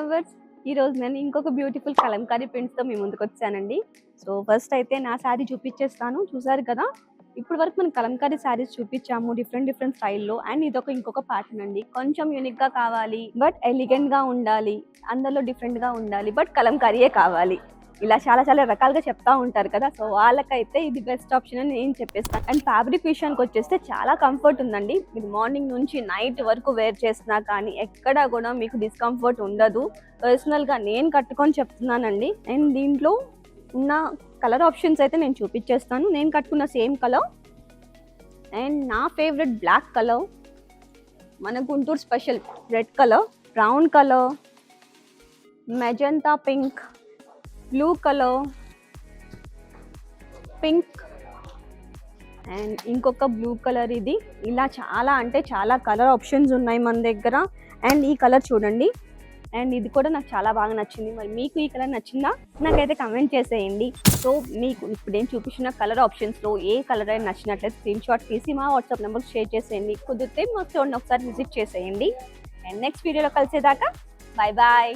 Lovers, ఈరోజు నేను ఇంకొక బ్యూటిఫుల్ కలంకారీ ప్రింట్స్తో మీ ముందుకు వచ్చానండి. సో ఫస్ట్ అయితే నా శారీ చూపించేస్తాను. చూసారు కదా, ఇప్పుడు వరకు మనం కలంకారీ శారీస్ చూపించాము డిఫరెంట్ స్టైల్లో. అండ్ ఇదొక ఇంకొక ప్యాటర్న్ అండి. కొంచెం యూనిక్గా కావాలి, బట్ ఎలిగెంట్గా ఉండాలి, అందరిలో డిఫరెంట్గా ఉండాలి, బట్ కలంకారీయే కావాలి, ఇలా చాలా రకాలుగా చెప్తా ఉంటారు కదా. సో వాళ్ళకైతే ఇది బెస్ట్ ఆప్షన్ అని నేను చెప్పేస్తాను. అండ్ ఫ్యాబ్రిక్ విషయానికి వచ్చేస్తే చాలా కంఫర్ట్ ఉందండి. మీరు మార్నింగ్ నుంచి నైట్ వరకు వేర్ చేసినా కానీ ఎక్కడా కూడా మీకు డిస్కంఫర్ట్ ఉండదు. పర్సనల్గా నేను కట్టుకొని చెప్తున్నానండి. అండ్ దీంట్లో ఉన్న కలర్ ఆప్షన్స్ అయితే నేను చూపించేస్తాను. నేను కట్టుకున్న సేమ్ కలర్ అండ్ నా ఫేవరెట్ బ్లాక్ కలర్, మన Guntur special red colour, brown colour, magenta pink, blue colour, pink and ఇంకొక బ్లూ కలర్. ఇది ఇలా చాలా కలర్ ఆప్షన్స్ ఉన్నాయి మన దగ్గర. అండ్ ఈ కలర్ చూడండి, అండ్ ఇది కూడా నాకు చాలా బాగా నచ్చింది. మరి మీకు ఈ కలర్ నచ్చిందా? నాకైతే కమెంట్ చేసేయండి. సో మీకు ఇప్పుడు నేను చూపించిన కలర్ ఆప్షన్స్లో ఏ కలర్ అయినా నచ్చినట్లయితే స్క్రీన్ షాట్ తీసి మా వాట్సాప్ నెంబర్కి షేర్ చేసేయండి. కుదిరితే మా స్టోర్ని ఒకసారి విజిట్ చేసేయండి. అండ్ నెక్స్ట్ వీడియోలో కలిసేదాకా బాయ్ బాయ్.